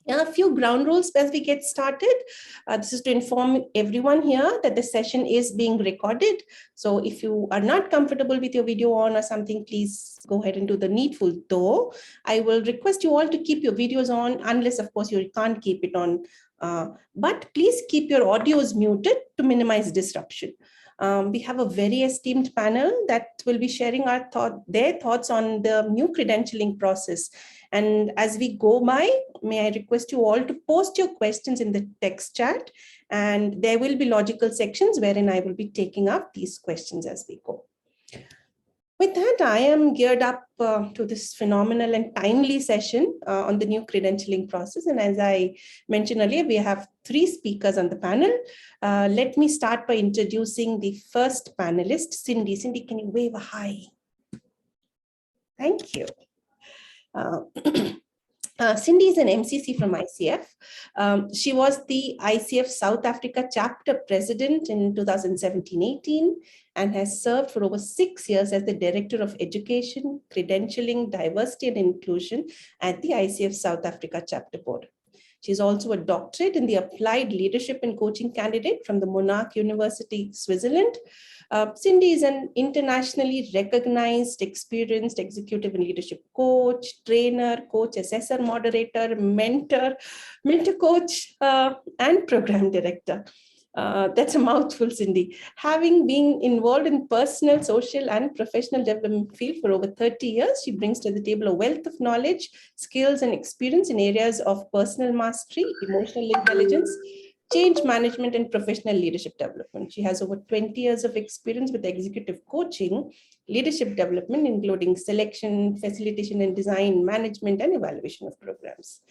A few ground rules as we get started. This is to inform everyone here that the session is being recorded. So if you are not comfortable with your video on or something, please go ahead and do the needful. Though I will request you all to keep your videos on, unless of course you can't keep it on. But please keep your audios muted to minimize disruption. We have a very esteemed panel that will be sharing their thoughts on the new credentialing process. And as we go by, may I request you all to post your questions in the text chat, and there will be logical sections wherein I will be taking up these questions as we go. With that, I am geared up to this phenomenal and timely session on the new credentialing process. And as I mentioned earlier, we have 3 speakers on the panel. Let me start by introducing the first panelist, Cindy. Cindy, can you wave a hi? Thank you. Cindy is an MCC from ICF. She was the ICF South Africa chapter president in 2017-18 and has served for over 6 years as the Director of Education, Credentialing, Diversity and Inclusion at the ICF South Africa chapter board. She's also a doctorate in the Applied Leadership and Coaching candidate from the Monarch University, Switzerland. Cindy is an internationally recognized, experienced executive and leadership coach, trainer, coach, assessor, moderator, mentor coach, and program director. That's a mouthful, Cindy. Having been involved in personal, social, and professional development field for over 30 years, she brings to the table a wealth of knowledge, skills, and experience in areas of personal mastery, emotional intelligence, change management, and professional leadership development. She has over 20 years of experience with executive coaching, leadership development, including selection, facilitation, and design, management, and evaluation of programs.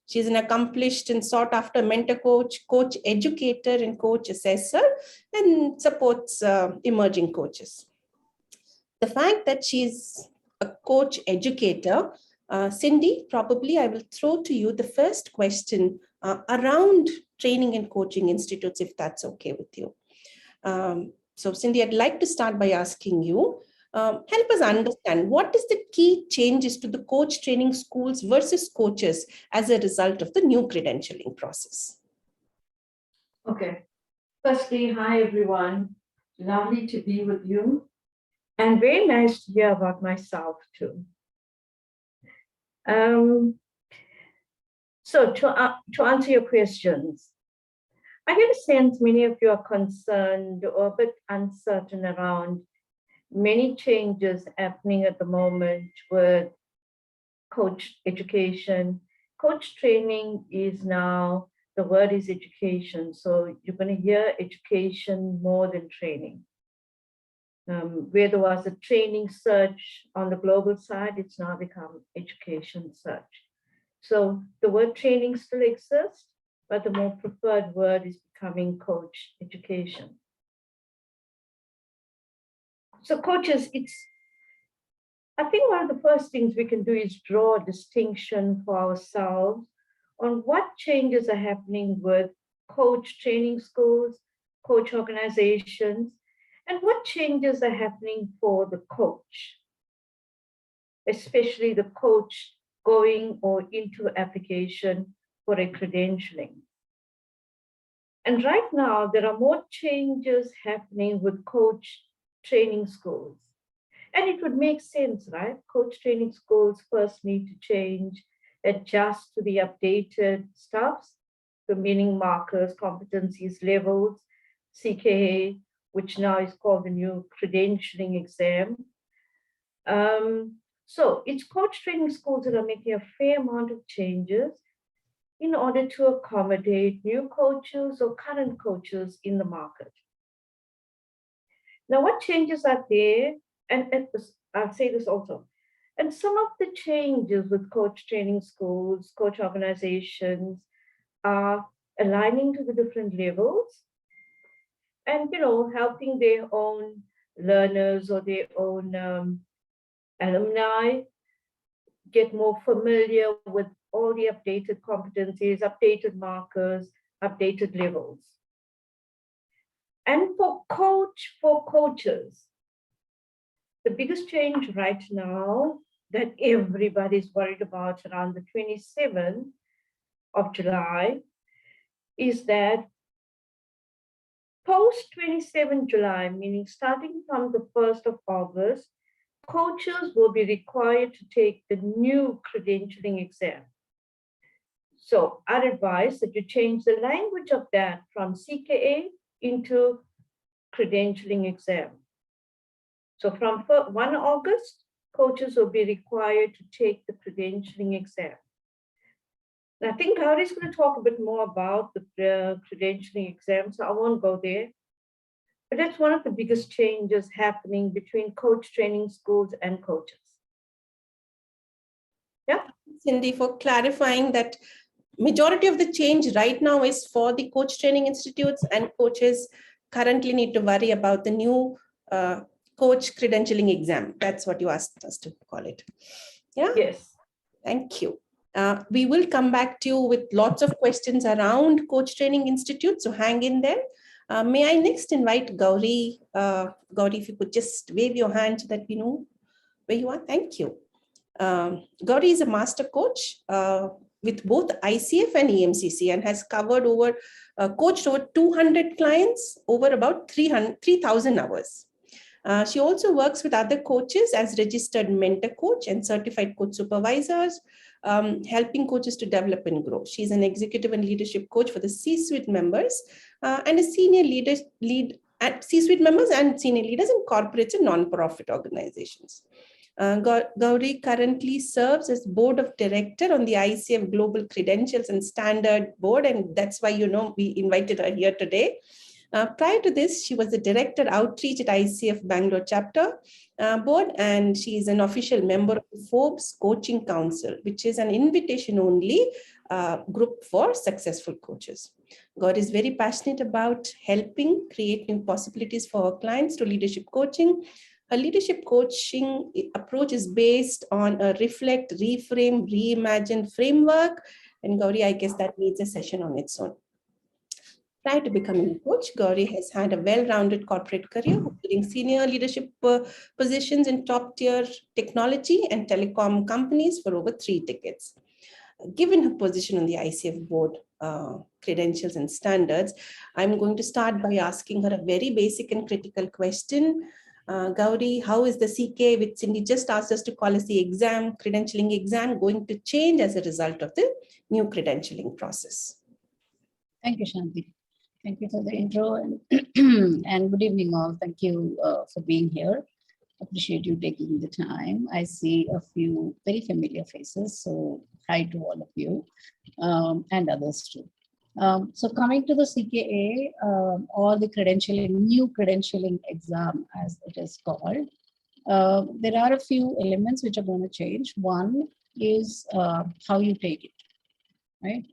She's an accomplished and sought-after mentor coach, coach educator, and coach assessor, and supports emerging coaches. The fact that she's a coach educator, Cindy, probably I will throw to you the first question around training and coaching institutes, if that's okay with you. So Cindy, I'd like to start by asking you, help us understand what is the key changes to the coach training schools versus coaches as a result of the new credentialing process. Okay. Firstly, hi everyone. Lovely to be with you. And very nice to hear about myself too. So to answer your questions, I get a sense many of you are concerned or a bit uncertain around many changes happening at the moment with coach education. Coach training is now, the word is education. So you're going to hear education more than training. Where there was a training search on the global side, it's now become education search. So the word training still exists, but the more preferred word is becoming coach education. So coaches, I think one of the first things we can do is draw a distinction for ourselves on what changes are happening with coach training schools, coach organizations, and what changes are happening for the coach, especially the coach going or into application for a credentialing. And right now, there are more changes happening with coach training schools. And it would make sense, right? Coach training schools first need to change, adjust to the updated stuffs, the meaning markers, competencies, levels, CKA, which now is called the new Credentialing Exam. So it's coach training schools that are making a fair amount of changes in order to accommodate new coaches or current coaches in the market. Now, what changes are there? And I'll say this also. And some of the changes with coach training schools, coach organizations are aligning to the different levels and, helping their own learners or their own alumni get more familiar with all the updated competencies, updated markers, updated levels. And for coaches, the biggest change right now that everybody's worried about around the 27th of July is that post 27 July, meaning starting from the 1st of August, coaches will be required to take the new credentialing exam. So I'd advise that you change the language of that from CKA into credentialing exam. So from 1 August, coaches will be required to take the credentialing exam. And I think Gowri is going to talk a bit more about the credentialing exam, so I won't go there. But that's one of the biggest changes happening between coach training schools and coaches. Yeah. Cindy, for clarifying that majority of the change right now is for the coach training institutes, and coaches currently need to worry about the new coach credentialing exam. That's what you asked us to call it. Yeah. Yes. Thank you. We will come back to you with lots of questions around coach training institute. So hang in there. May I next invite Gowri? Gowri, if you could just wave your hand so that we know where you are. Thank you. Gowri is a master coach with both ICF and EMCC, and has covered coached over 200 clients over about 3,000 hours. She also works with other coaches as registered mentor coach and certified coach supervisors, helping coaches to develop and grow. She's an executive and leadership coach for the C-suite members and a senior lead at C-suite members and senior leaders in corporates and non-profit organizations. Gowri currently serves as board of director on the ICF Global Credentials and Standard Board, and that's why we invited her here today. Prior to this, she was the director outreach at ICF Bangalore chapter board, and she is an official member of the Forbes Coaching Council, which is an invitation-only group for successful coaches. Gowri is very passionate about helping create new possibilities for her clients through leadership coaching. Her leadership coaching approach is based on a reflect, reframe, reimagine framework. And Gowri, I guess that needs a session on its own. Prior to becoming a coach, Gowri has had a well-rounded corporate career, holding senior leadership positions in top-tier technology and telecom companies for over 3 decades. Given her position on the ICF board, credentials and standards, I'm going to start by asking her a very basic and critical question. Gowri, how is the CK, which Cindy just asked us to call as the exam, credentialing exam, going to change as a result of the new credentialing process? Thank you, Shanti. Thank you for the intro and, and good evening all. Thank you for being here. Appreciate you taking the time. I see a few very familiar faces, so hi to all of you and others too. So coming to the CKA or the new credentialing exam as it is called, there are a few elements which are going to change. One is how you take it, right?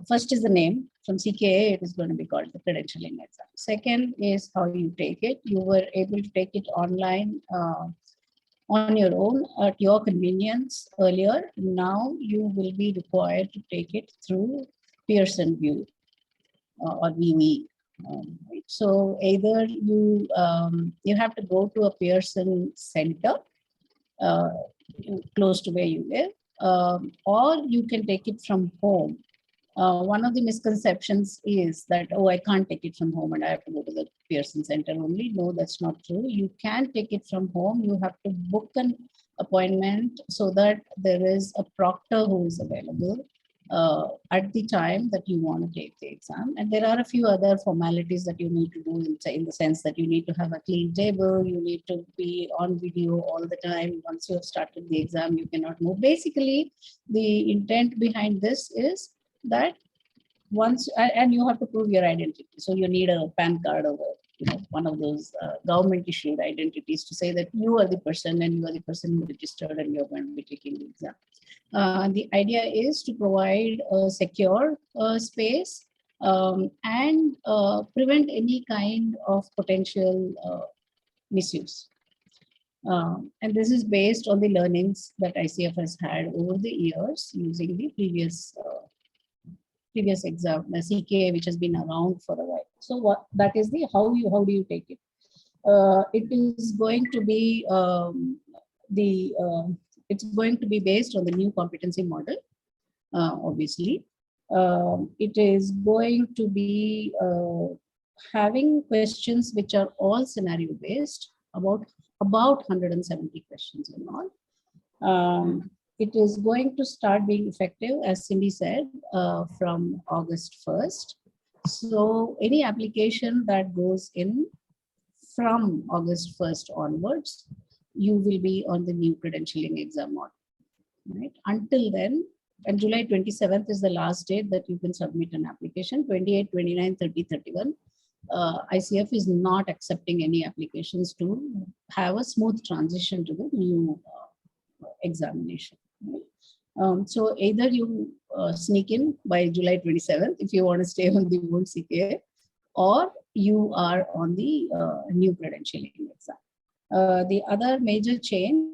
First is the name. From CKA, it is going to be called the credentialing exam. Second is how you take it. You were able to take it online on your own at your convenience earlier. Now you will be required to take it through Pearson VUE or VUE. Right? So either you have to go to a Pearson center close to where you live, or you can take it from home. One of the misconceptions is that, oh, I can't take it from home and I have to go to the Pearson Center only. No, that's not true. You can take it from home. You have to book an appointment so that there is a proctor who is available at the time that you want to take the exam. And there are a few other formalities that you need to do in the sense that you need to have a clean table, you need to be on video all the time. Once you have started the exam, you cannot move. Basically, the intent behind this is that once, and you have to prove your identity. So you need a PAN card or one of those government issued identities to say that you are the person and you are the person who registered and you're going to be taking the exam. The idea is to provide a secure space and prevent any kind of potential misuse. And this is based on the learnings that ICF has had over the years using the previous exam, the CK, which has been around for a while. So that is the how do you take it? It is going to be it's going to be based on the new competency model, obviously. It is going to be having questions which are all scenario based, about 170 questions in all. It is going to start being effective, as Cindy said, from August 1st. So any application that goes in from August 1st onwards, you will be on the new credentialing exam model. Right? Until then, and July 27th is the last date that you can submit an application. 28, 29, 30, 31. ICF is not accepting any applications to have a smooth transition to the new examination. Right? So either you sneak in by July 27th if you want to stay on the old CPA, or you are on the new credentialing exam. The other major change,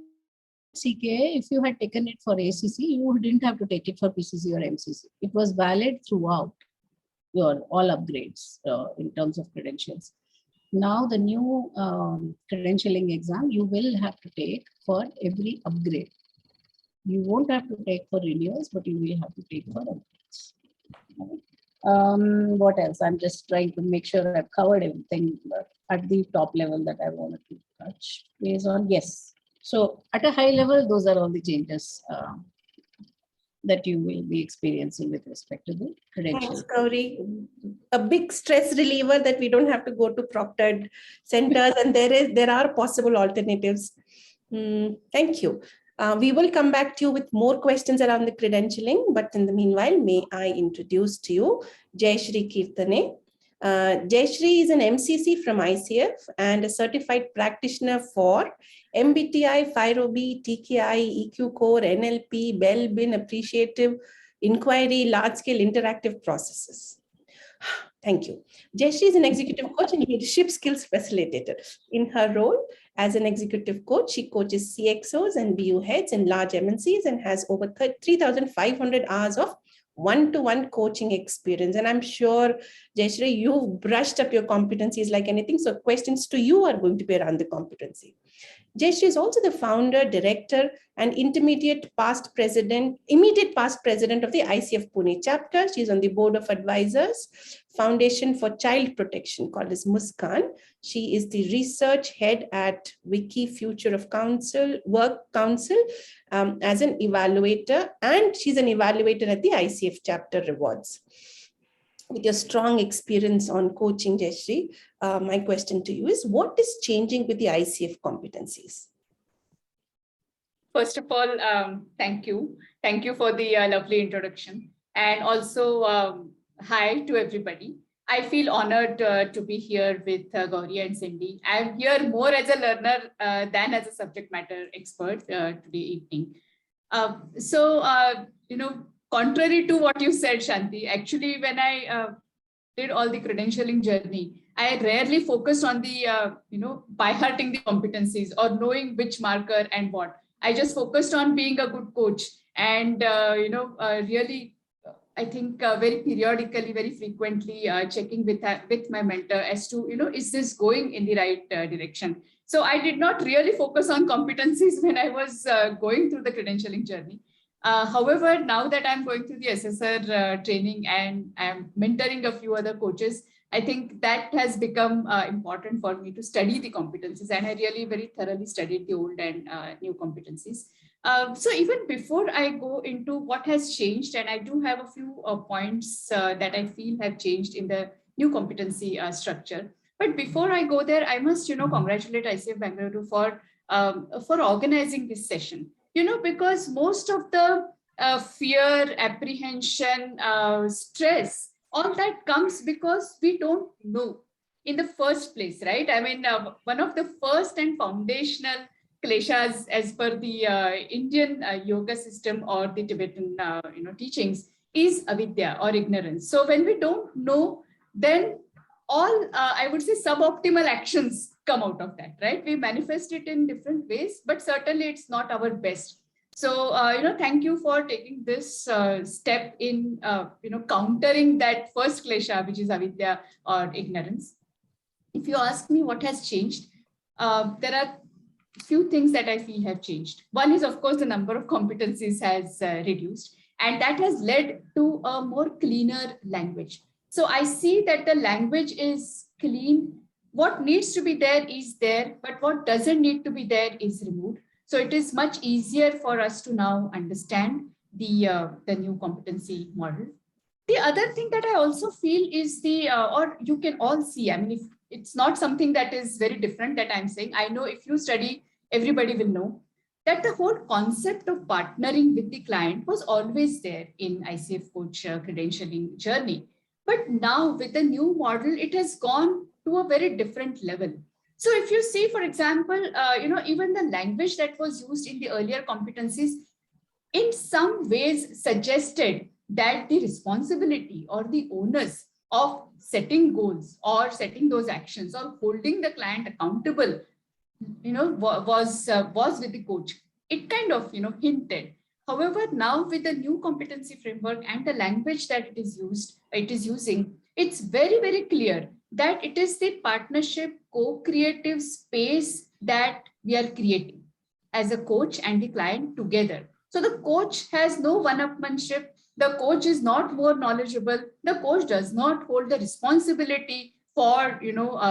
CKA, if you had taken it for ACC, you didn't have to take it for PCC or MCC. It was valid throughout your all upgrades in terms of credentials. Now the new credentialing exam, you will have to take for every upgrade. You won't have to take for renewals, but you will have to take for upgrades. What else? I'm just trying to make sure I've covered everything at the top level that I wanted to touch base on. Yes. So at a high level, those are all the changes that you will be experiencing with respect to the credentials. Thanks, Gowri. A big stress reliever that we don't have to go to proctored centers, and there are possible alternatives. Thank you. We will come back to you with more questions around the credentialing, but in the meanwhile, may I introduce to you Jayashree Kirtane. Jayashree is an MCC from ICF and a certified practitioner for MBTI, FIRO-B, TKI, EQ Core, NLP, Bell, BIN, Appreciative, Inquiry, Large-Scale Interactive Processes. Thank you. Jayashree is an executive coach and leadership skills facilitator. In her role as an executive coach, she coaches CXOs and BU heads in large MNCs and has over 3,500 hours of one-to-one coaching experience. And I'm sure, Jayashree, you've brushed up your competencies like anything. So questions to you are going to be around the competency. Jayashree is also the founder, director, and immediate past president of the ICF Pune chapter. She's on the board of advisors, Foundation for Child Protection, called as Muskan. She is the research head at Wiki Future of Work Council as an evaluator, and she's an evaluator at the ICF chapter rewards. With your strong experience on coaching, Jayashree, my question to you is, what is changing with the ICF competencies? First of all, thank you. Thank you for the lovely introduction. And also, hi to everybody. I feel honored to be here with Gowri and Cindy. I'm here more as a learner than as a subject matter expert today evening. Contrary to what you said, Shanti, actually, when I did all the credentialing journey, I rarely focused on the, by hearting the competencies or knowing which marker and what. I just focused on being a good coach and, really, I think very periodically, very frequently checking with my mentor as to, is this going in the right direction? So I did not really focus on competencies when I was going through the credentialing journey. However, now that I'm going through the assessor training and I'm mentoring a few other coaches, I think that has become important for me to study the competencies. And I really very thoroughly studied the old and new competencies. So even before I go into what has changed, and I do have a few points that I feel have changed in the new competency structure. But before I go there, I must, congratulate ICF Bangalore for organizing this session. Because most of the fear, apprehension, stress, all that comes because we don't know in the first place, right? I mean, one of the first and foundational kleshas as per the Indian yoga system or the Tibetan, teachings is avidya or ignorance. So when we don't know, then all, I would say, suboptimal actions come out of that, right? We manifest it in different ways, but certainly it's not our best. So, thank you for taking this step in, countering that first klesha, which is avidya or ignorance. If you ask me what has changed, there are few things that I feel have changed. One is, of course, the number of competencies has reduced. And that has led to a more cleaner language. So I see that the language is clean. What needs to be there is there, but what doesn't need to be there is removed. So it is much easier for us to now understand the new competency model. The other thing that I also feel is or you can all see, I mean, if it's not something that is very different that I'm saying, I know if you study, everybody will know that the whole concept of partnering with the client was always there in ICF coach credentialing journey. But now with the new model, it has gone to a very different level. So if you see, for example, even the language that was used in the earlier competencies in some ways suggested that the responsibility or the onus of setting goals or setting those actions or holding the client accountable, was with the coach. It kind of, hinted. However, now with the new competency framework and the language that it is using, it's very, very clear that it is the partnership, co-creative space that we are creating as a coach and the client together. So the coach has no one-upmanship. The coach is not more knowledgeable. The coach does not hold the responsibility for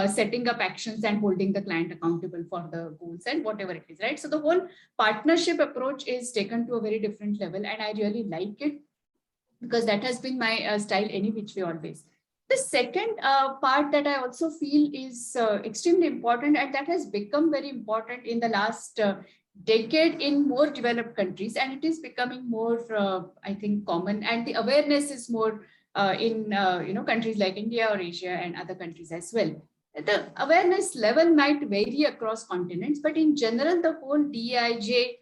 setting up actions and holding the client accountable for the goals and whatever it is, right? So the whole partnership approach is taken to a very different level, and I really like it because that has been my style any which way always. The second part that I also feel is extremely important, and that has become very important in the last decade in more developed countries, and it is becoming more, I think, common, and the awareness is more in countries like India or Asia and other countries as well. The awareness level might vary across continents, but in general, the whole DEIJ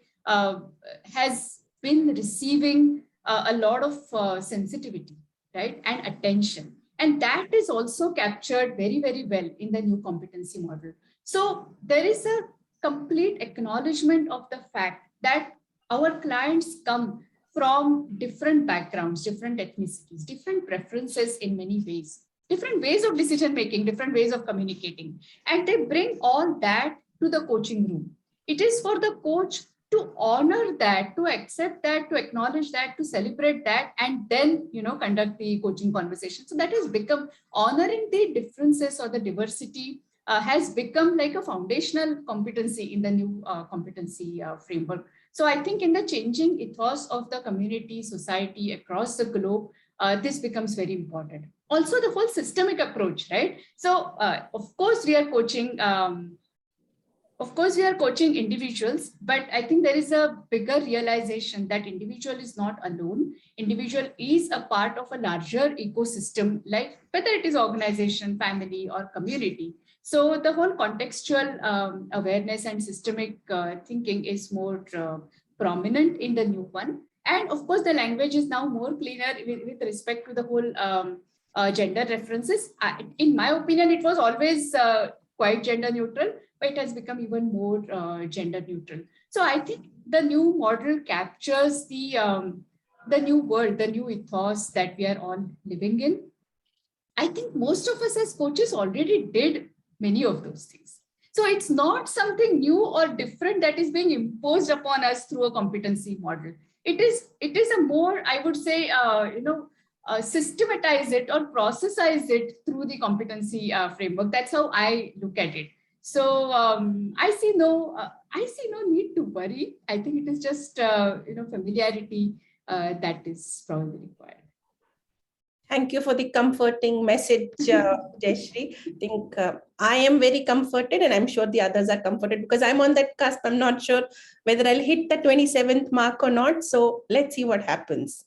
has been receiving a lot of sensitivity, right, and attention. And that is also captured very, very well in the new competency model. So there is a complete acknowledgement of the fact that our clients come from different backgrounds, different ethnicities, different preferences in many ways, different ways of decision making, different ways of communicating, and they bring all that to the coaching room. It is for the coach to honor that, to accept that, to acknowledge that, to celebrate that, and then conduct the coaching conversation. So that has become, honoring the differences or the diversity has become like a foundational competency in the new competency framework. So I think in the changing ethos of the community, society across the globe, this becomes very important. Also, the whole systemic approach, right? So of course we are coaching. Of course, we are coaching individuals, but I think there is a bigger realization that individual is not alone. Individual is a part of a larger ecosystem, like whether it is organization, family, or community. So the whole contextual awareness and systemic thinking is more prominent in the new one. And of course, the language is now more cleaner with respect to the whole gender references. In my opinion, it was always quite gender neutral, but it has become even more gender neutral. So I think the new model captures the new world, the new ethos that we are all living in. I think most of us as coaches already did many of those things. So it's not something new or different that is being imposed upon us through a competency model. It is a more, I would say, systematize it or processize it through the competency framework. That's how I look at it. So I see no need to worry. I think it is just familiarity that is probably required. Thank you for the comforting message, Jayashree. I think I am very comforted, and I'm sure the others are comforted because I'm on that cusp. I'm not sure whether I'll hit the 27th mark or not. So let's see what happens.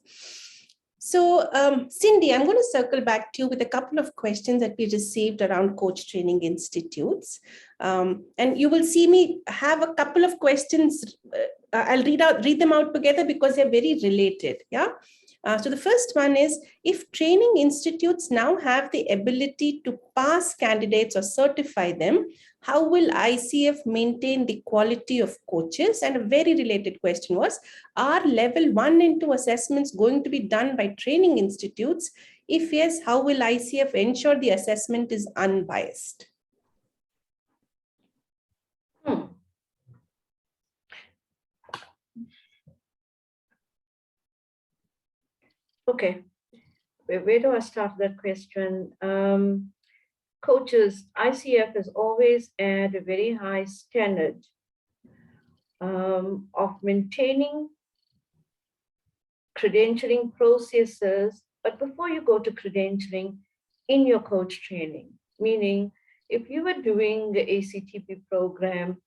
So Cindy, I'm going to circle back to you with a couple of questions that we received around coach training institutes. And you will see me have a couple of questions. I'll read them out together because they're very related. Yeah. So the first one is, if training institutes now have the ability to pass candidates or certify them, how will ICF maintain the quality of coaches? And a very related question was, are level 1 and 2 assessments going to be done by training institutes? If yes, how will ICF ensure the assessment is unbiased? Okay, where do I start that question? Coaches, ICF has always had a very high standard of maintaining credentialing processes, but before you go to credentialing, in your coach training, meaning if you were doing the ACTP program,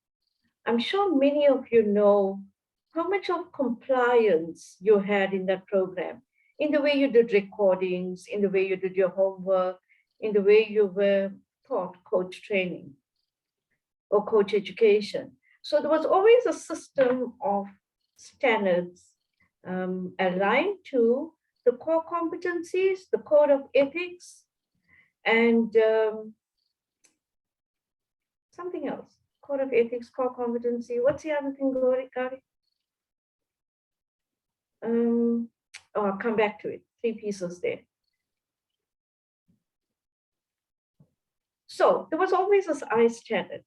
I'm sure many of you know how much of compliance you had in that program, in the way you did recordings, in the way you did your homework, in the way you were taught coach training or coach education. So there was always a system of standards aligned to the core competencies, the code of ethics, and something else. Code of ethics, core competency. What's the other thing, Gowri? I'll come back to it. 3 pieces there. So there was always this I standard.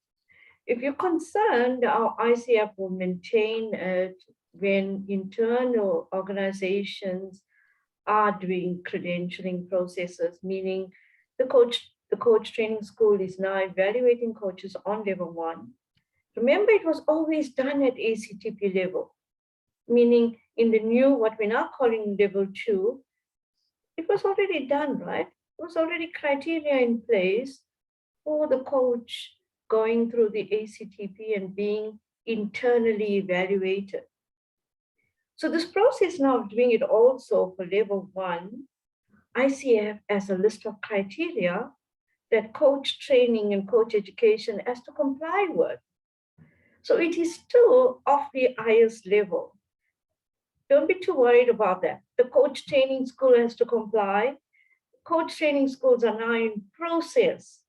If you're concerned, our ICF will maintain it when internal organizations are doing credentialing processes, meaning the coach training school is now evaluating coaches on level 1. Remember, it was always done at ACTP level, meaning in the new, what we're now calling level 2, it was already done, right? There was already criteria in place for the coach going through the ACTP and being internally evaluated. So this process now of doing it also for level 1, ICF has a list of criteria that coach training and coach education has to comply with. So it is still of the highest level. Don't be too worried about that. The coach training school has to comply. Coach training schools are now in process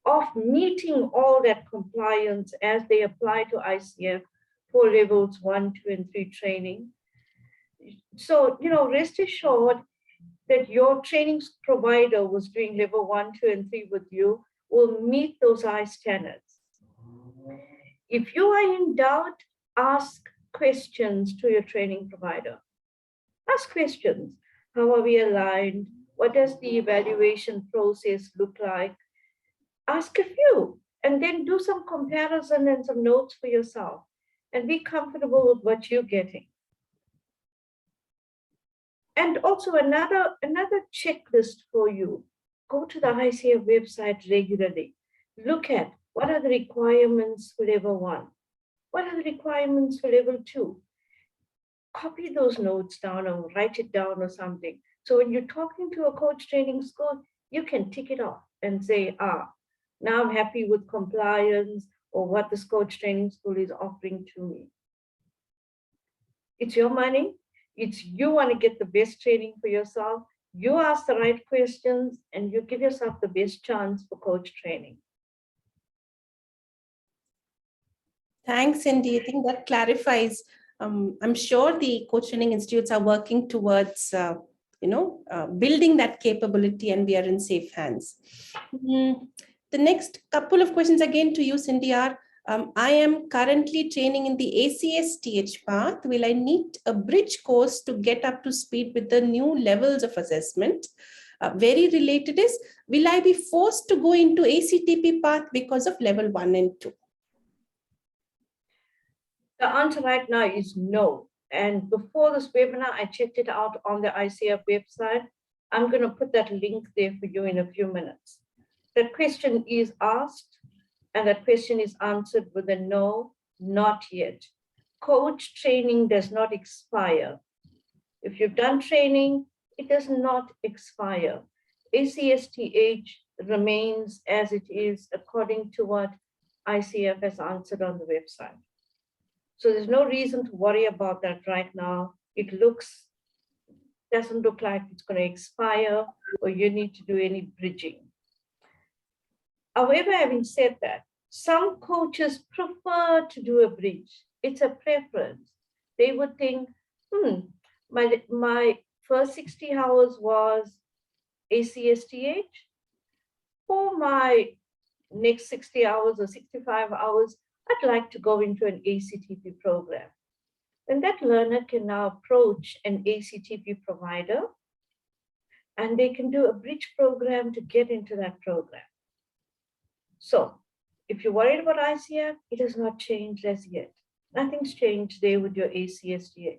of meeting all that compliance as they apply to ICF for levels 1, 2, and 3 training. So, rest assured that your training provider was doing level 1, 2, and 3 with you will meet those high standards. If you are in doubt, ask questions to your training provider. Ask questions. How are we aligned? What does the evaluation process look like? Ask a few, and then do some comparison and some notes for yourself, and be comfortable with what you're getting. And also another checklist for you. Go to the ICF website regularly. Look at what are the requirements for level 1? What are the requirements for level 2? Copy those notes down or write it down or something. So when you're talking to a coach training school, you can tick it off and say, now I'm happy with compliance or what this coach training school is offering to me. It's your money. It's you want to get the best training for yourself. You ask the right questions and you give yourself the best chance for coach training. Thanks, Cindy. I think that clarifies. I'm sure the coach training institutes are working towards, building that capability, and we are in safe hands. The next couple of questions again to you, Cindy, are, I am currently training in the ACSTH path. Will I need a bridge course to get up to speed with the new levels of assessment? Very related is, will I be forced to go into ACTP path because of level 1 and 2? The answer right now is no. And before this webinar, I checked it out on the ICF website. I'm going to put that link there for you in a few minutes. That question is asked, and that question is answered with a no, not yet. Coach training does not expire. If you've done training, it does not expire. ACSTH remains as it is according to what ICF has answered on the website. So there's no reason to worry about that right now. It doesn't look like it's going to expire or you need to do any bridging. However, having said that, some coaches prefer to do a bridge. It's a preference. They would think, my first 60 hours was ACSTH. For my next 60 hours or 65 hours, I'd like to go into an ACTP program. And that learner can now approach an ACTP provider and they can do a bridge program to get into that program. So if you're worried about ICF, it has not changed as yet. Nothing's changed there with your ACSDA.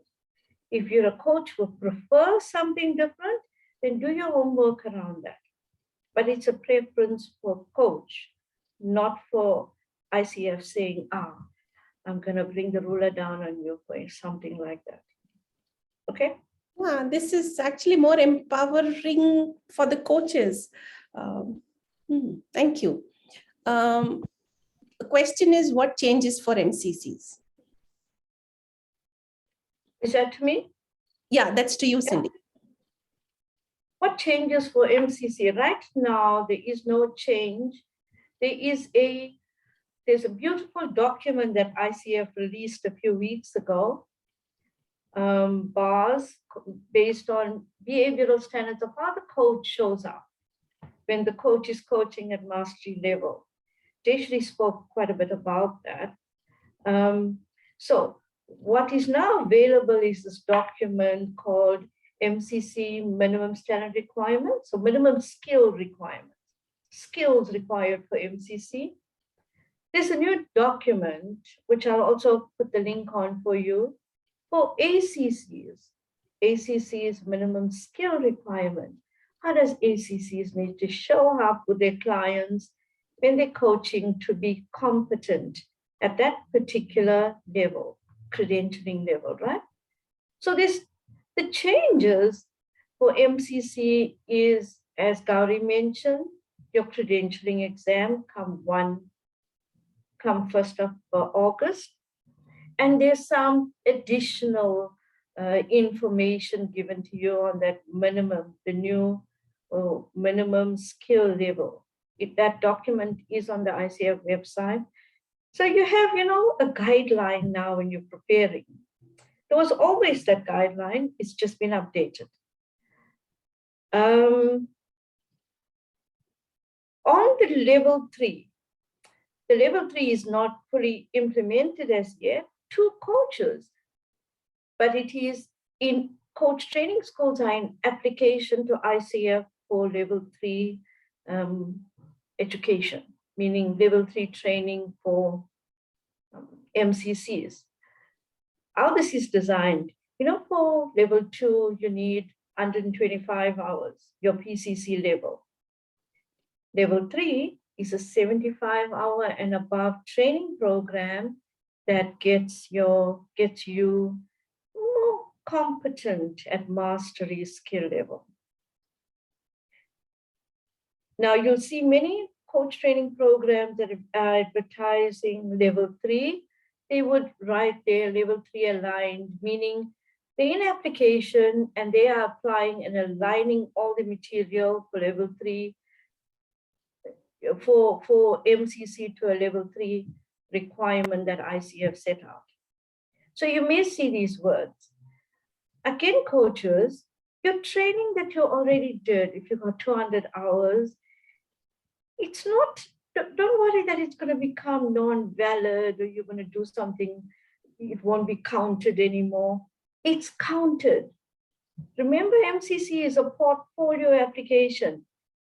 If you're a coach who prefers something different, then do your homework around that. But it's a preference for coach, not for ICF saying, I'm going to bring the ruler down on you for something like that. Okay? Yeah, this is actually more empowering for the coaches. Thank you. The question is, what changes for MCCs? Is that to me? Yeah, that's to you, Cindy. What changes for MCC? Right now, there is no change. There's a beautiful document that ICF released a few weeks ago, bars based on behavioral standards of how the coach shows up when the coach is coaching at mastery level. Jayashree spoke quite a bit about that. So what is now available is this document called MCC Minimum Standard Requirements, so minimum skill requirements, skills required for MCC. There's a new document, which I'll also put the link on for you, for ACCs. ACCs minimum skill requirement. How does ACCs need to show up with their clients when they're coaching to be competent at that particular level, credentialing level, right? So the changes for MCC is, as Gowri mentioned, your credentialing exam come 1st of August. And there's some additional information given to you on that minimum, the new minimum skill level. That document is on the ICF website. So you have, a guideline now when you're preparing. There was always that guideline, it's just been updated. On the level 3, the level 3 is not fully implemented as yet to coaches, but it is in coach training schools are in application to ICF for level 3 education, meaning level 3 training for MCCs. How this is designed, for level 2, you need 125 hours, your PCC level. Level 3 is a 75-hour and above training program that gets you more competent at mastery skill level. Now you'll see many coach training programs that are advertising level 3. They would write their level 3 aligned, meaning they're in application and they are applying and aligning all the material for level 3 for MCC to a level 3 requirement that ICF set out. So you may see these words. Again, coaches, your training that you already did, if you got 200 hours, it's not, don't worry that it's going to become non-valid or you're going to do something, it won't be counted anymore. It's counted. Remember, MCC is a portfolio application.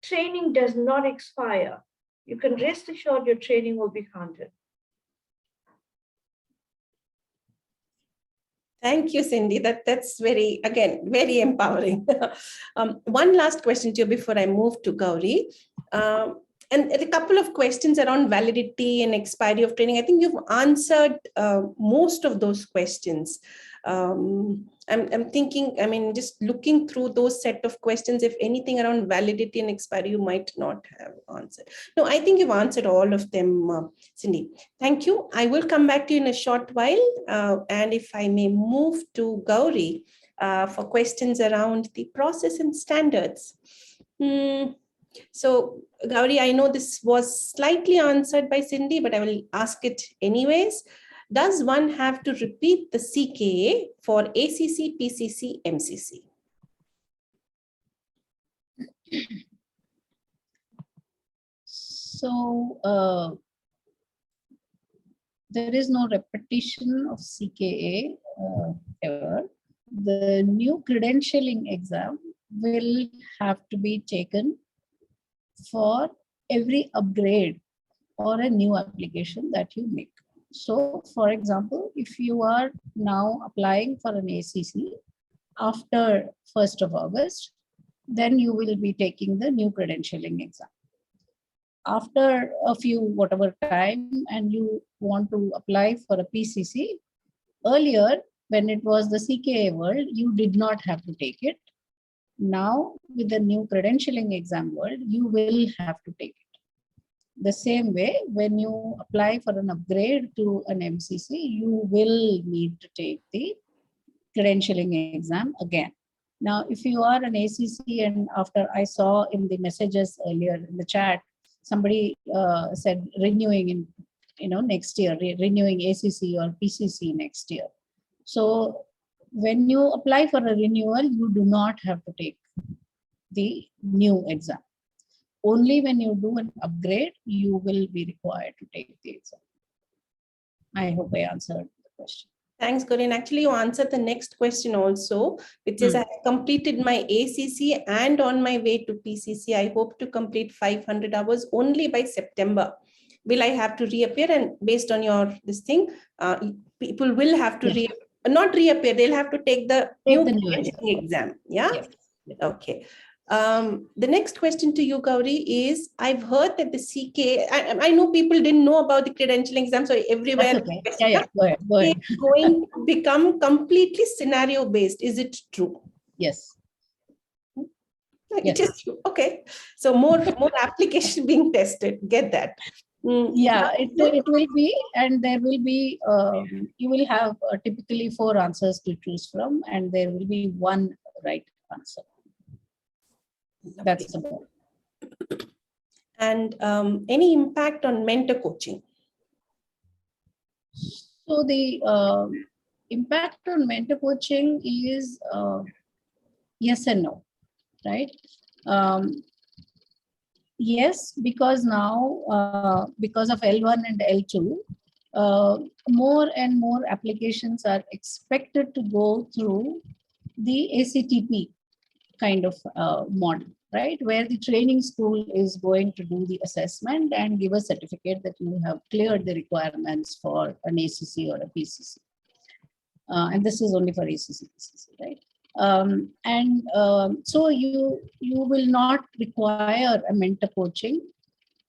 Training does not expire. You can rest assured your training will be counted. Thank you, Cindy. That's very empowering. One last question to you before I move to Gowri. And a couple of questions around validity and expiry of training. I think you've answered most of those questions. I'm thinking, just looking through those set of questions, if anything around validity and expiry, you might not have answered. No, I think you've answered all of them, Cindy. Thank you. I will come back to you in a short while. And if I may move to Gowri for questions around the process and standards. So Gowri, I know this was slightly answered by Cindy, but I will ask it anyways. Does one have to repeat the CKA for ACC, PCC, MCC? So there is no repetition of CKA ever. The new credentialing exam will have to be taken for every upgrade or a new application that you make. So, for example, if you are now applying for an ACC after 1st of August, then you will be taking the new credentialing exam. After a few whatever time and you want to apply for a PCC, earlier when it was the CKA world, you did not have to take it. Now with the new credentialing exam world, you will have to take it. The same way, when you apply for an upgrade to an MCC, you will need to take the credentialing exam again. Now, if you are an ACC, and after I saw in the messages earlier in the chat, somebody said renewing in next year, renewing ACC or PCC next year. So when you apply for a renewal, you do not have to take the new exam. Only when you do an upgrade, you will be required to take the exam. I hope I answered the question. Thanks, Gowri. And actually, you answered the next question also, which is I have completed my ACC and on my way to PCC. I hope to complete 500 hours only by September. Will I have to reappear? And based on your this thing, people will have to not reappear. They'll have to take the new exam. Yeah. Yes. Okay. The next question to you, Gowri, is I've heard that the CK, I know people didn't know about the credentialing exam, so everywhere. Okay. Yeah, go ahead. It's going to become completely scenario based. Is it true? Yes. It is true. Okay. So more application being tested. Get that. Yeah, it will be, and there will be, you will have typically 4 answers to choose from, and there will be 1 right answer. That's about it. And any impact on mentor coaching? So the impact on mentor coaching is yes and no, right? Yes, because now, because of L1 and L2, more and more applications are expected to go through the ACTP kind of model, right? Where the training school is going to do the assessment and give a certificate that you have cleared the requirements for an ACC or a PCC. And this is only for ACC, PCC, right? So you will not require a mentor coaching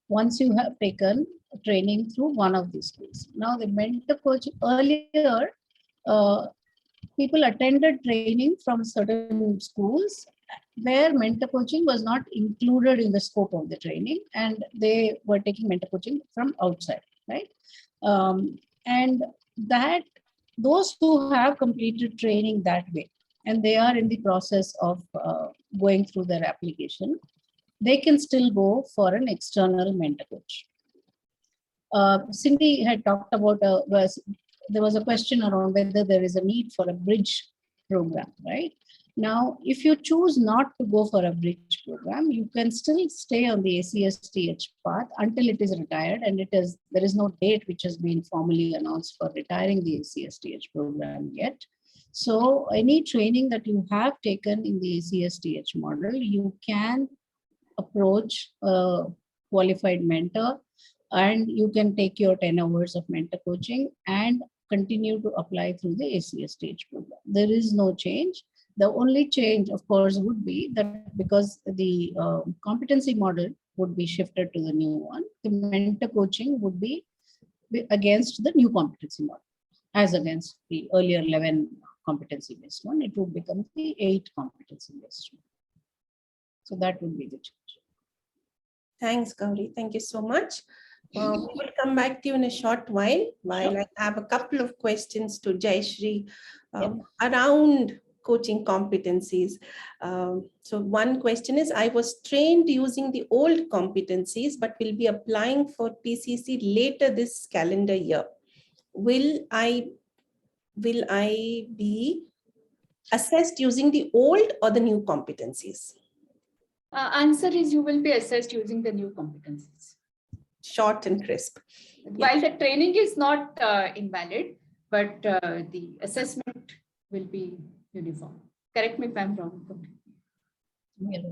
once you have taken training through one of these schools. Now the mentor coaching, earlier, people attended training from certain schools where mentor coaching was not included in the scope of the training, and they were taking mentor coaching from outside, right? And that those who have completed training that way, and they are in the process of going through their application, they can still go for an external mentor coach. Cindy had talked about, there was a question around whether there is a need for a bridge program, right? Now, if you choose not to go for a bridge program, you can still stay on the ACSTH path until it is retired, and there is no date which has been formally announced for retiring the ACSTH program yet. So any training that you have taken in the ACSTH model, you can approach a qualified mentor, and you can take your 10 hours of mentor coaching and continue to apply through the ACSTH program. There is no change. The only change, of course, would be that because the competency model would be shifted to the new one, the mentor coaching would be against the new competency model, as against the earlier 11 competency-based one. It would become the 8 competency-based one. So that would be the change. Thanks, Gowri. Thank you so much. We will come back to you in a short while I have a couple of questions to Jayashree around coaching competencies. So one question is, I was trained using the old competencies, but will be applying for PCC later this calendar year. Will I be assessed using the old or the new competencies? Answer is you will be assessed using the new competencies. Short and crisp. While the training is not invalid, but the assessment will be uniform. Correct me if I'm wrong. Yeah.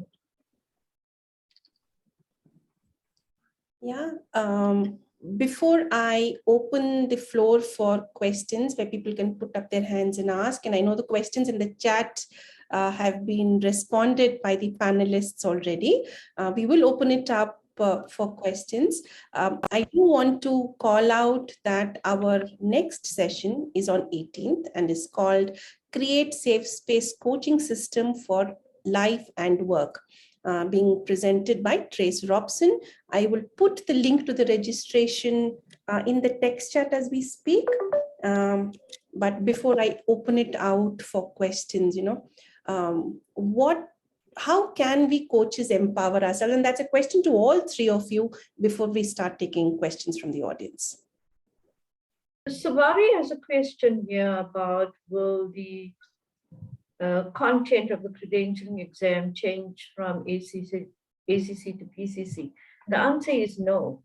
Yeah. Before I open the floor for questions where people can put up their hands and ask, and I know the questions in the chat have been responded by the panelists already. We will open it up for questions. I do want to call out that our next session is on 18th and is called Create Safe Space Coaching System for Life and Work, being presented by Trace Robson. I will put the link to the registration in the text chat as we speak. But before I open it out for questions, how can we coaches empower ourselves? And that's a question to all three of you before we start taking questions from the audience. Gowri has a question here about, will the content of the credentialing exam change from ACC to PCC? The answer is no.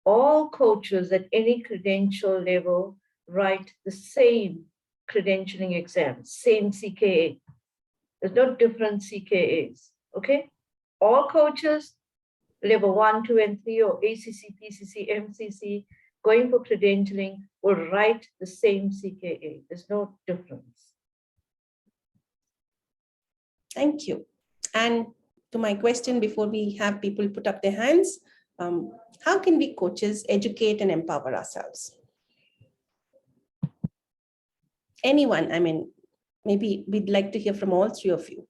All coaches at any credential level write the same credentialing exam, same CKA. There's no different CKAs, okay? All coaches, level 1, 2, and 3, or ACC, PCC, MCC, going for credentialing will write the same CKA. There's no difference. Thank you. And to my question before we have people put up their hands, how can we coaches educate and empower ourselves? Anyone, I mean, maybe we'd like to hear from all three of you.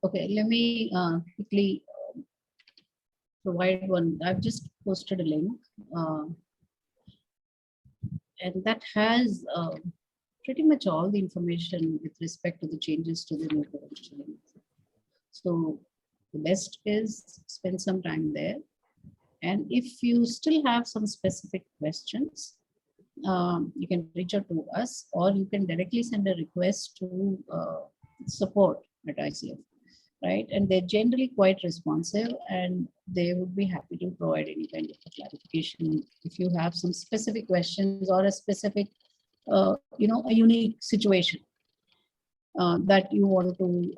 Okay, let me quickly provide one. I've just posted a link, and that has pretty much all the information with respect to the changes to the new credentialing. So the best is spend some time there. And if you still have some specific questions, you can reach out to us, or you can directly send a request to support at ICF, right? And they're generally quite responsive, and they would be happy to provide any kind of clarification if you have some specific questions or a specific, a unique situation that you want to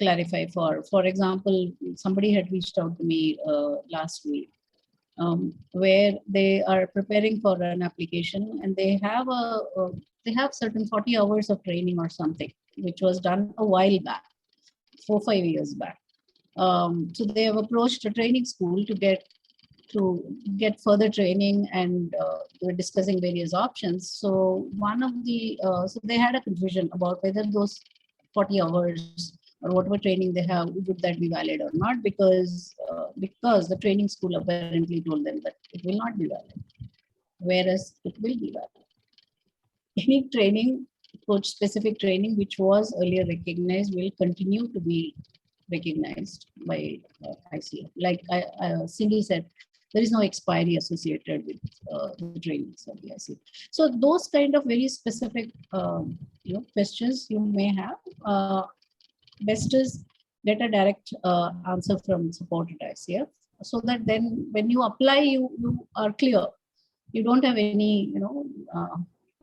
clarify for. For example, somebody had reached out to me last week, where they are preparing for an application, and they have certain 40 hours of training or something, which was done a while back, 4 or 5 years back. So they have approached a training school to get further training, and they were discussing various options. So so they had a confusion about whether those 40 hours or whatever training they have, would that be valid or not, because the training school apparently told them that it will not be valid, whereas it will be valid. Any training, coach-specific training, which was earlier recognized, will continue to be recognized by ICF. Like Cindy said, there is no expiry associated with the trainings of the ICF. So those kind of very specific questions you may have, best is get a direct answer from support at ICF, so that then when you apply, you are clear. You don't have any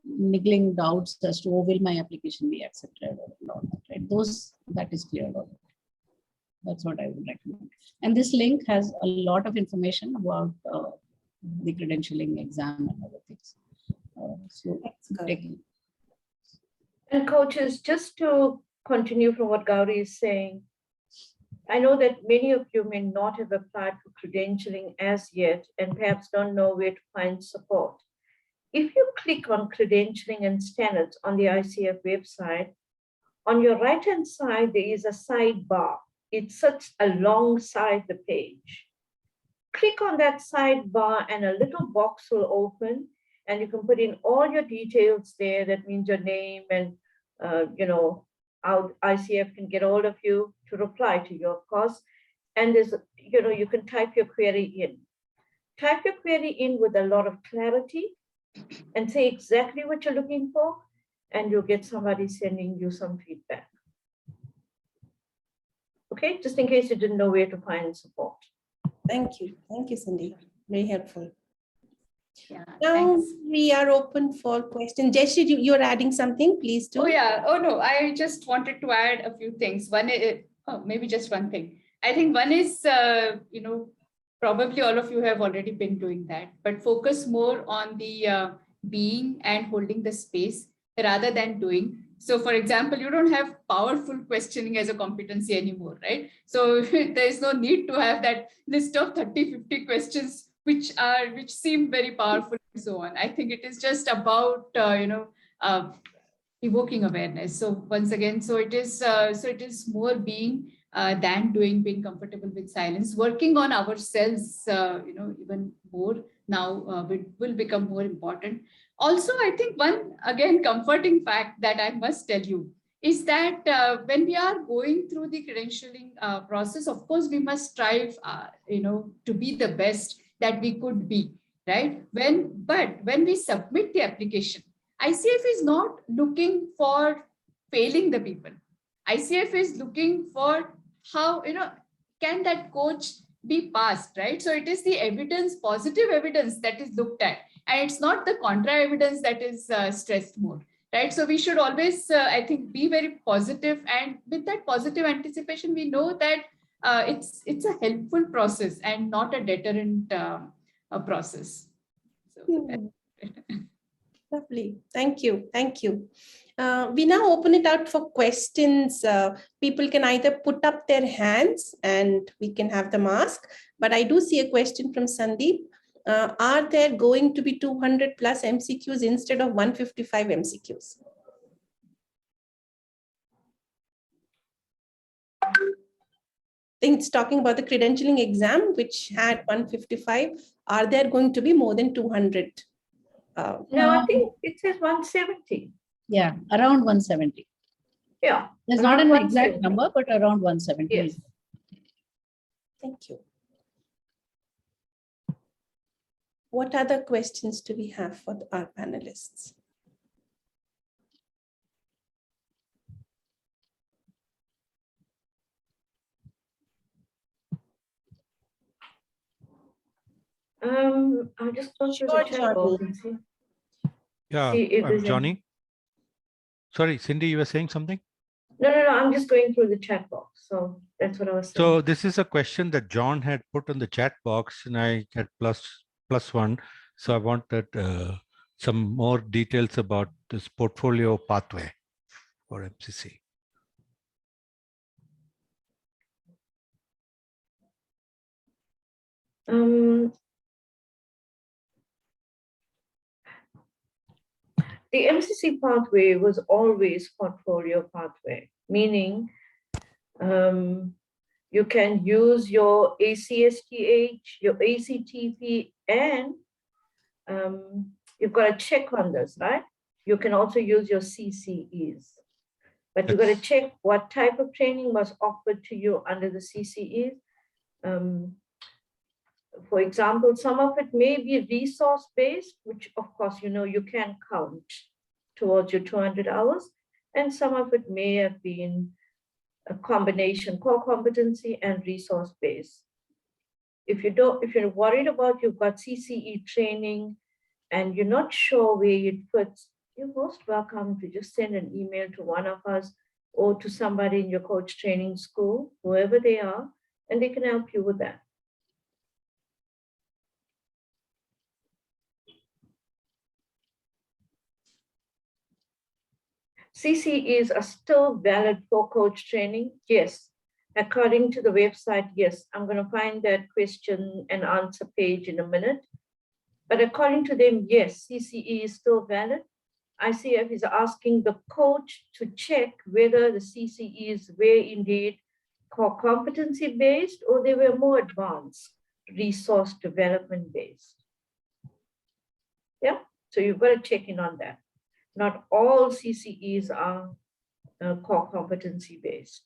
niggling doubts as to, will my application be accepted or not, right? That is clear. That's what I would recommend. And this link has a lot of information about the credentialing exam and other things. So and coaches, just to continue from what Gowri is saying, I know that many of you may not have applied for credentialing as yet and perhaps don't know where to find support. If you click on credentialing and standards on the ICF website, on your right-hand side, there is a sidebar. It sits alongside the page. Click on that sidebar and a little box will open, and you can put in all your details there. That means your name and, how ICF can get hold of you to reply to you, of course. And there's, you can type your query in. Type your query in with a lot of clarity and say exactly what you're looking for, and you'll get somebody sending you some feedback. Okay, just in case you didn't know where to find support. Thank you. Thank you, Cindy. Very helpful. Yeah, Now thanks. we are open for questions. Jayashree, you're adding something, please do. Oh yeah. Oh no, I just wanted to add a few things. One is, maybe just one thing. I think one is, probably all of you have already been doing that, but focus more on the being and holding the space rather than doing. So for example, you don't have powerful questioning as a competency anymore, right? So there is no need to have that list of 30, 50 questions, which seem very powerful and so on. I think it is just about, evoking awareness. So once again, so it is more being than doing, being comfortable with silence, working on ourselves, even more now will become more important. Also, I think one again comforting fact that I must tell you is that when we are going through the credentialing process, of course, we must strive, to be the best that we could be, right? But when we submit the application, ICF is not looking for failing the people. ICF is looking for how, can that coach be passed, right? So it is the evidence, positive evidence that is looked at, and it's not the contra evidence that is stressed more, right? So we should always, I think, be very positive, and with that positive anticipation, we know that it's a helpful process and not a deterrent process. So, Lovely. Thank you. Thank you. We now open it out for questions. People can either put up their hands and we can have them ask. But I do see a question from Sandeep. Are there going to be 200 plus MCQs instead of 155 MCQs? I think it's talking about the credentialing exam, which had 155. Are there going to be more than 200? No, I think it says 170. Yeah, around 170. Yeah. There's not an around exact 170. number, but around 170. Yes. Thank you. What other questions do we have for our panelists? I'll just go through the Sure, chat box Johnny. and see. Yeah, See if I'm there's any- Johnny. Sorry, Cindy, you were saying something? No, I'm just going through the chat box. So that's what I was saying. So this is a question that John had put on the chat box, and I had plus one. So I wanted some more details about this portfolio pathway for MCC. The MCC pathway was always portfolio pathway, meaning you can use your ACSTH, your ACTP, and you've got to check on this, right? You can also use your CCEs, but you've got to check what type of training was offered to you under the CCEs. For example, some of it may be resource-based, which of course, you can count towards your 200 hours. And some of it may have been a combination, core competency and resource-based. If you're worried about you've got CCE training and you're not sure where it fits, you're most welcome to just send an email to one of us or to somebody in your coach training school, whoever they are, and they can help you with that. CCEs are still valid for coach training? Yes. According to the website, yes. I'm going to find that question and answer page in a minute. But according to them, yes, CCE is still valid. ICF is asking the coach to check whether the CCEs were indeed core competency based or they were more advanced, resource development based. Yeah, so you've got to check in on that. Not all CCEs are core competency based.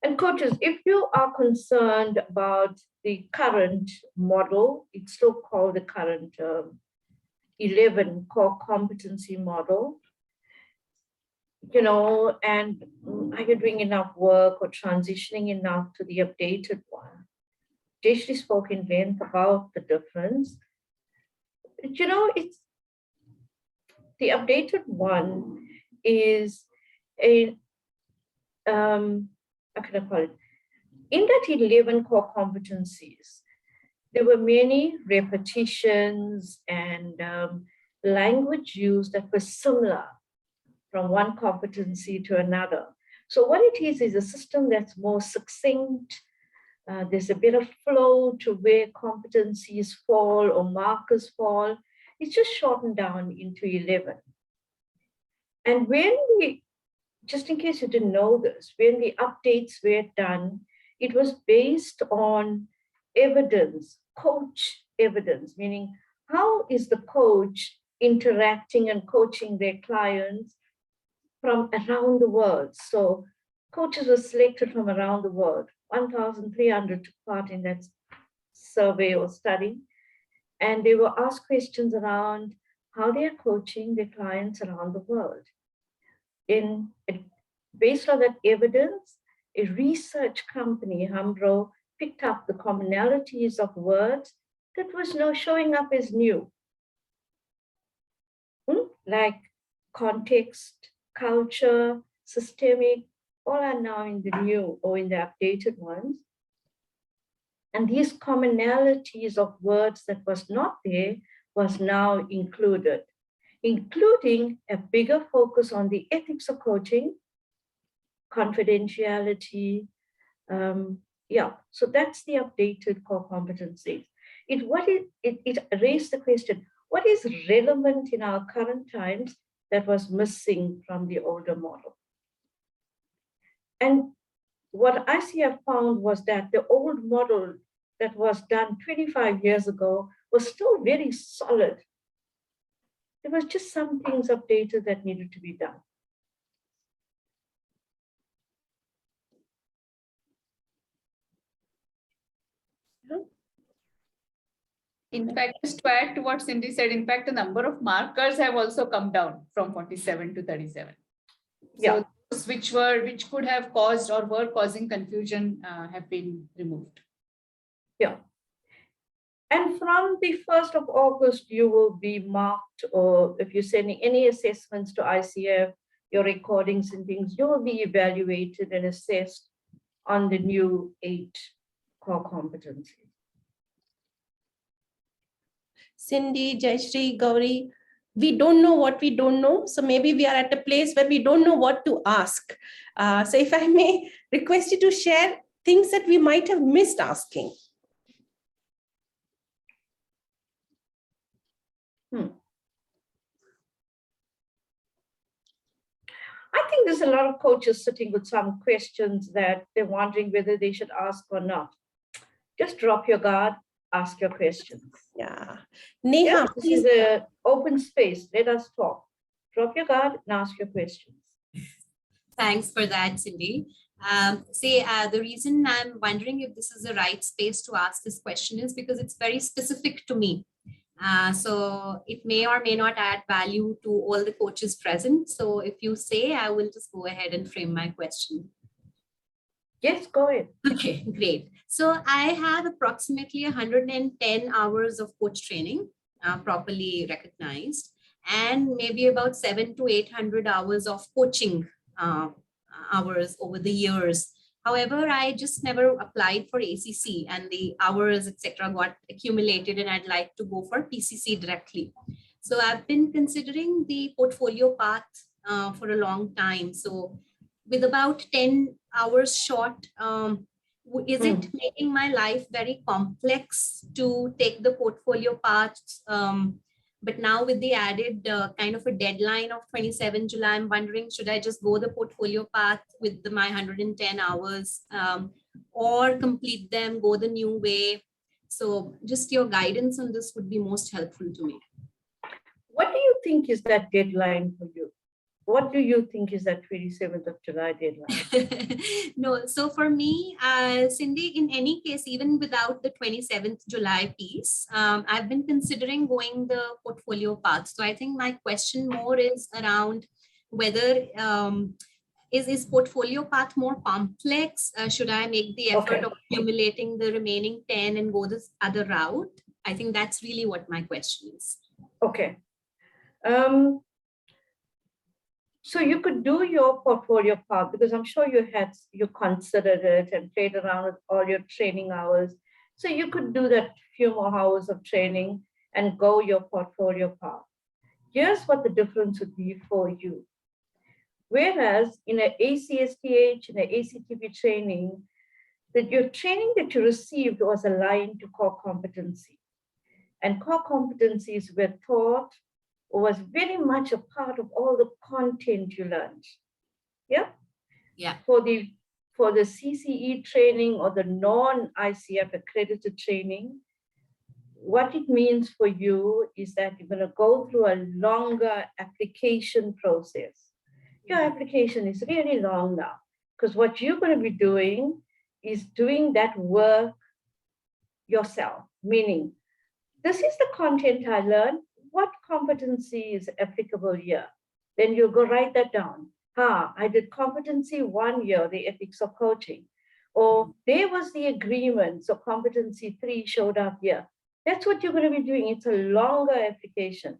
And coaches, if you are concerned about the current model, it's still called the current 11 core competency model. and are you doing enough work or transitioning enough to the updated one? Jayashree spoke in length about the difference. It's the updated one is a, how can I call it? In that 11 core competencies, there were many repetitions and language use that was similar from one competency to another. So what it is a system that's more succinct. There's a bit of flow to where competencies fall or markers fall. It's just shortened down into 11. And when we, just in case you didn't know this, when the updates were done, it was based on evidence, coach evidence, meaning how is the coach interacting and coaching their clients from around the world. So coaches were selected from around the world. 1,300 took part in that survey or study. And they were asked questions around how they are coaching their clients around the world. Based on that evidence, a research company, Hambro, picked up the commonalities of words that was now showing up as new, like context, culture, systemic, all are now in the new or in the updated ones. And these commonalities of words that was not there was now included, including a bigger focus on the ethics of coaching, confidentiality. So that's the updated core competencies. It raised the question, what is relevant in our current times that was missing from the older model? And what ICF found was that the old model that was done 25 years ago was still very solid. There was just some things updated that needed to be done. In fact, just to add to what Cindy said, in fact, the number of markers have also come down from 47 to 37. Yeah. So those which could have caused or were causing confusion have been removed. Yeah. And from the 1st of August, you will be marked, or if you're sending any assessments to ICF, your recordings and things, you will be evaluated and assessed on the new 8 core competencies. Cindy, Jayashree, Gowri, we don't know what we don't know. So maybe we are at a place where we don't know what to ask. So if I may request you to share things that we might have missed asking. I think there's a lot of coaches sitting with some questions that they're wondering whether they should ask or not. Just drop your guard, ask your questions. Yeah. Neha, this is an open space. Let us talk. Drop your guard and ask your questions. Thanks for that, Cindy. The reason I'm wondering if this is the right space to ask this question is because it's very specific to me. So it may or may not add value to all the coaches present. So if you say, I will just go ahead and frame my question. Yes, go ahead. Okay, great. So I have approximately 110 hours of coach training, properly recognized, and maybe about 700 to 800 hours of coaching hours over the years. However, I just never applied for ACC, and the hours, etc., got accumulated, and I'd like to go for PCC directly. So I've been considering the portfolio path for a long time. So with about 10 hours short, is it making my life very complex to take the portfolio path? But now with the added kind of a deadline of 27 July, I'm wondering, should I just go the portfolio path with my 110 hours or complete them, go the new way? So just your guidance on this would be most helpful to me. What do you think is that deadline for you? What do you think is that 27th of July deadline? No, so for me, Cindy, in any case, even without the 27th July piece, I've been considering going the portfolio path. So I think my question more is around whether is portfolio path more complex? Should I make the effort of accumulating the remaining 10 and go this other route? I think that's really what my question is. Okay. So you could do your portfolio path, because I'm sure you considered it and played around with all your training hours. So you could do that few more hours of training and go your portfolio path. Here's what the difference would be for you. Whereas in an ACSTH, in an ACTP training, that your training that you received was aligned to core competency. And core competencies were taught, or was very much a part of all the content you learned. Yeah? Yeah. For the CCE training or the non-ICF accredited training, what it means for you is that you're going to go through a longer application process. Your application is really long now, because what you're going to be doing is doing that work yourself, meaning this is the content I learned. What competency is applicable here? Then you'll go write that down. I did competency 1 year, the ethics of coaching. Or there was the agreement, so competency 3 showed up here. That's what you're going to be doing. It's a longer application.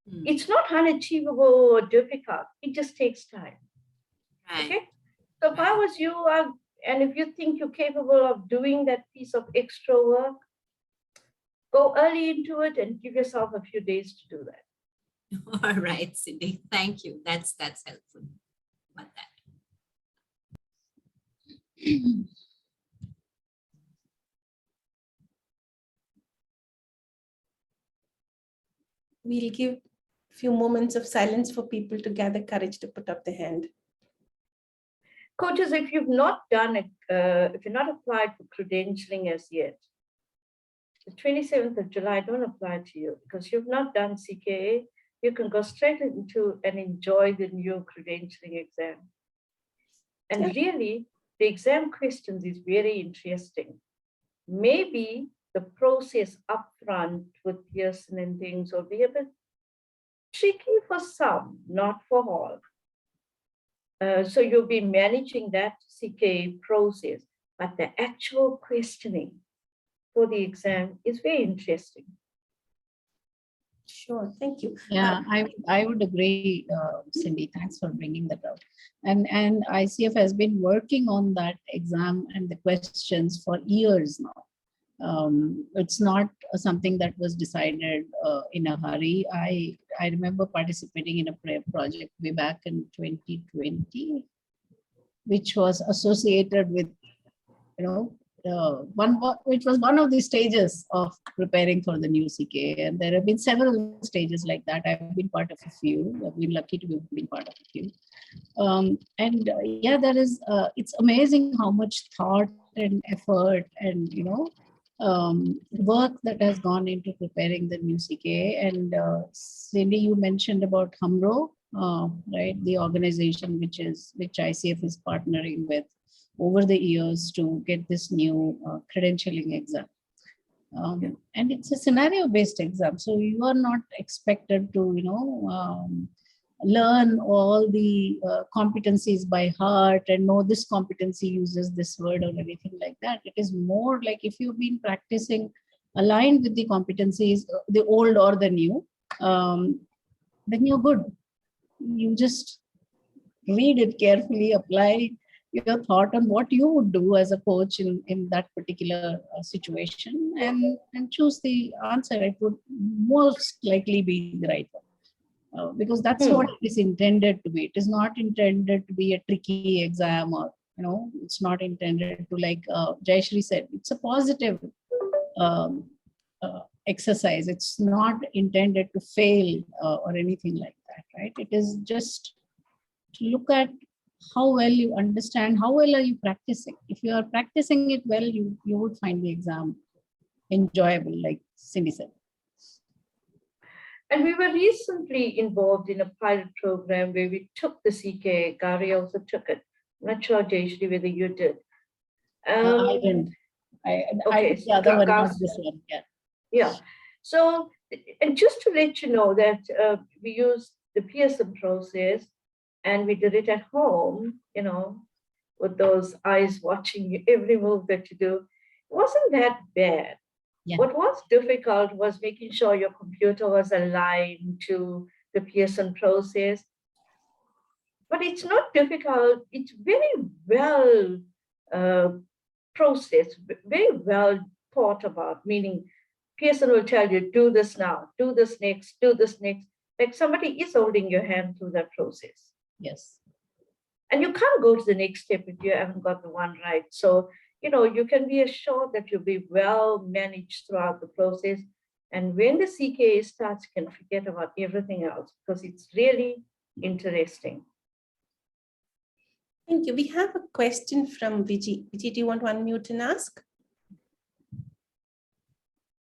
It's not unachievable or difficult. It just takes time. Right. Okay? So if I was you, and if you think you're capable of doing that piece of extra work, go early into it and give yourself a few days to do that. All right, Cindy. Thank you. That's helpful. About that. We'll give a few moments of silence for people to gather courage to put up their hand. Coaches, if you've not done it, if you're not applied for credentialing as yet, the 27th of July don't apply to you, because you've not done CKA. You can go straight into and enjoy the new credentialing exam. And really, the exam questions is very interesting. Maybe the process upfront with Pearson and things will be a bit tricky for some, not for all. So you'll be managing that CKA process, but the actual questioning for the exam is very interesting. Sure, thank you. Yeah, I would agree, Cindy. Thanks for bringing that up. And ICF has been working on that exam and the questions for years now. It's not something that was decided in a hurry. I remember participating in a prayer project way back in 2020, which was associated with, which was one of the stages of preparing for the new CKA. And there have been several stages like that. I've been part of a few. I've been lucky to have been part of a few. There is, it's amazing how much thought and effort and, work that has gone into preparing the new CKA. And Cindy, you mentioned about HMRO, right? The organization which ICF is partnering with over the years to get this new credentialing exam. And it's a scenario-based exam. So you are not expected to, learn all the competencies by heart and know this competency uses this word or anything like that. It is more like if you've been practicing aligned with the competencies, the old or the new, then you're good. You just read it carefully, apply your thought on what you would do as a coach in that particular situation and choose the answer. It would most likely be the right one. Because that's what it is intended to be. It is not intended to be a tricky exam or, it's not intended to, like Jayashree said, it's a positive exercise. It's not intended to fail or anything like that, right? It is just to look at how well you understand, how well are you practicing. If you are practicing it well, you would find the exam enjoyable, like Cindy said. And we were recently involved in a pilot program where we took the CKA. Gowri also took it. I'm not sure, Jayashree, whether you did. I didn't. I did the other one, not this one. Yeah. So, and just to let you know that we used the Pearson process, and we did it at home, with those eyes watching you, every move that you do. It wasn't that bad. Yeah. What was difficult was making sure your computer was aligned to the Pearson process. But it's not difficult. It's very well processed, very well thought about, meaning Pearson will tell you, do this now, do this next, do this next. Like somebody is holding your hand through that process. Yes. And you can't go to the next step if you haven't got the one right. So, you can be assured that you'll be well managed throughout the process. And when the CKA starts, you can forget about everything else because it's really interesting. Thank you. We have a question from Vijay. Vijay, do you want to unmute and ask?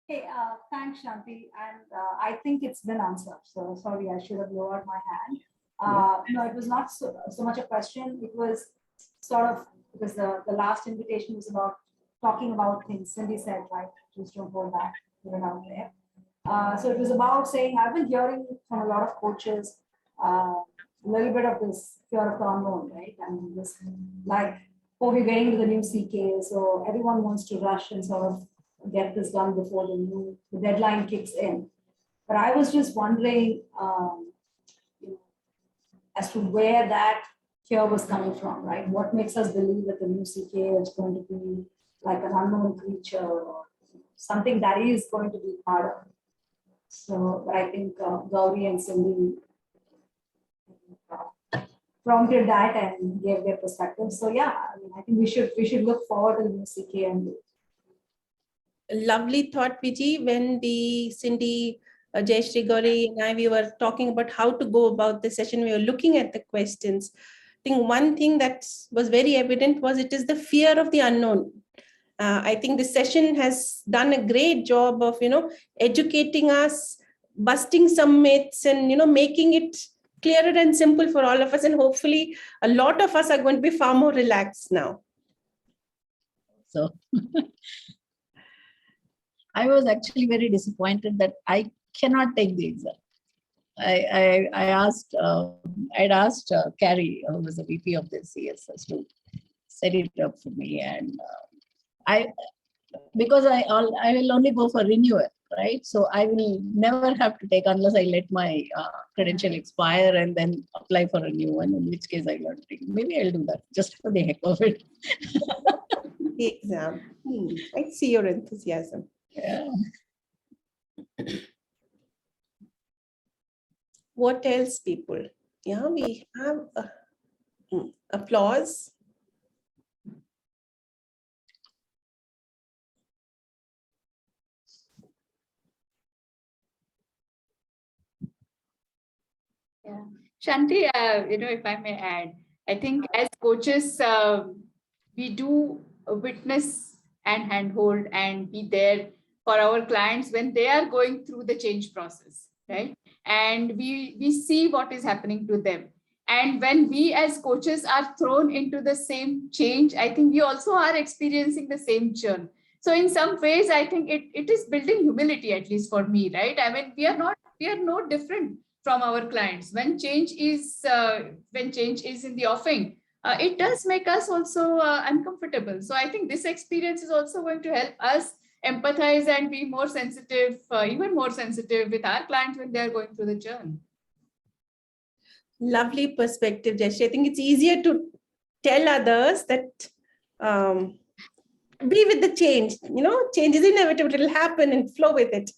Hey, thanks, Shanti. And I think it's been answered. So sorry, I should have lowered my hand. No, it was not so much a question. It was sort of, because the last invitation was about talking about things Cindy said, right? Just don't hold back, put it out there. So it was about saying, I've been hearing from a lot of coaches, a little bit of this fear of the unknown, right? And this, like, oh, we're getting to the new CK, so everyone wants to rush and sort of get this done before the deadline kicks in. But I was just wondering as to where that fear was coming from, right? What makes us believe that the new CK is going to be like an unknown creature or something that is going to be harder? So, but I think Gowri and Cindy prompted that and gave their perspective. So yeah, I mean, I think we should look forward to the new CK. And lovely thought, Vijay. When Cindy, Jayashree, Gowri and we were talking about how to go about the session, we were looking at the questions. I think one thing that was very evident was it is the fear of the unknown. I think the session has done a great job of, educating us, busting some myths and, making it clearer and simple for all of us. And hopefully a lot of us are going to be far more relaxed now. So I was actually very disappointed that I cannot take the exam. I'd asked Carrie, who was the VP of the CSS, to set it up for me, and because I will only go for renewal, right? So I will never have to take unless I let my credential expire and then apply for a new one, in which case I learn to take. Maybe I'll do that just for the heck of it. The exam. I see your enthusiasm. Yeah. What else, people? Yeah, we have applause. Yeah, Shanti, if I may add, I think as coaches, we do witness and handhold and be there for our clients when they are going through the change process, right? And we see what is happening to them. And when we as coaches are thrown into the same change, I think we also are experiencing the same churn. So in some ways, I think it is building humility, at least for me, right? I mean, we are no different from our clients. When change is in the offing, it does make us also uncomfortable. So I think this experience is also going to help us empathize and be more sensitive, even more sensitive with our clients when they're going through the journey. Lovely perspective, Jayashree. I think it's easier to tell others that be with the change. Change is inevitable. It'll happen and flow with it.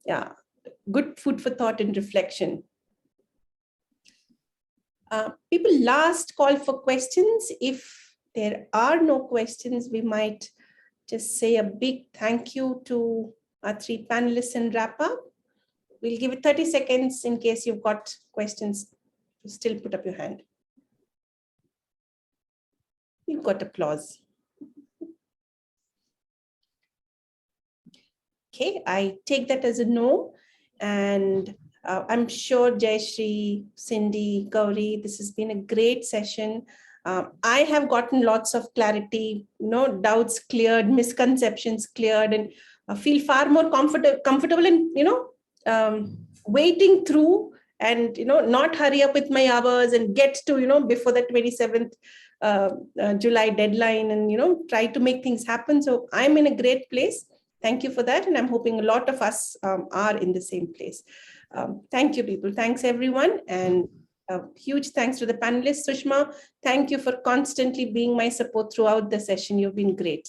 Yeah, good food for thought and reflection. People, last call for questions. If there are no questions, we might just say a big thank you to our three panelists and wrap up. We'll give it 30 seconds in case you've got questions. Still put up your hand. You've got applause. Okay, I take that as a no. And I'm sure Jayashree, Cindy, Gowri, this has been a great session. I have gotten lots of clarity, doubts cleared, misconceptions cleared, and feel far more comfortable in, wading through and, not hurry up with my hours and get to, before the 27th July deadline and, try to make things happen. So I'm in a great place. Thank you for that. And I'm hoping a lot of us are in the same place. Thank you, people. Thanks, everyone. And huge thanks to the panelists. Sushma, thank you for constantly being my support throughout the session. You've been great.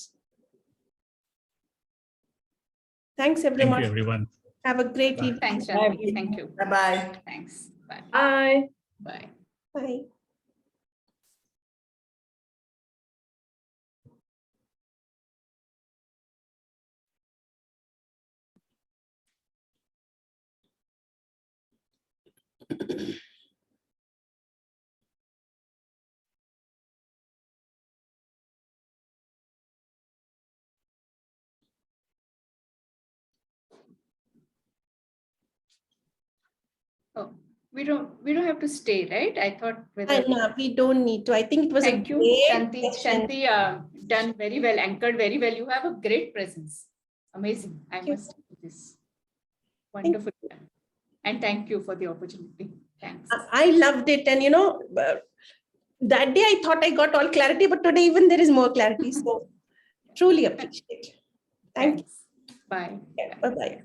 Thanks, everyone. Thank you, everyone. Have a great evening. Thanks, Shanti. Thank you. Bye-bye. Thanks. Bye. Bye. Bye. Bye. Oh, we don't have to stay, right? I thought whether. No, we don't need to. I think it was Thank a you, great Shanti. session. Shanti, done very well, anchored very well. You have a great presence. Amazing. I must do this. Wonderful. And thank you for the opportunity. Thanks. I loved it. And, that day I thought I got all clarity, but today even there is more clarity. So truly appreciate it. Thank you. Bye. Bye-bye.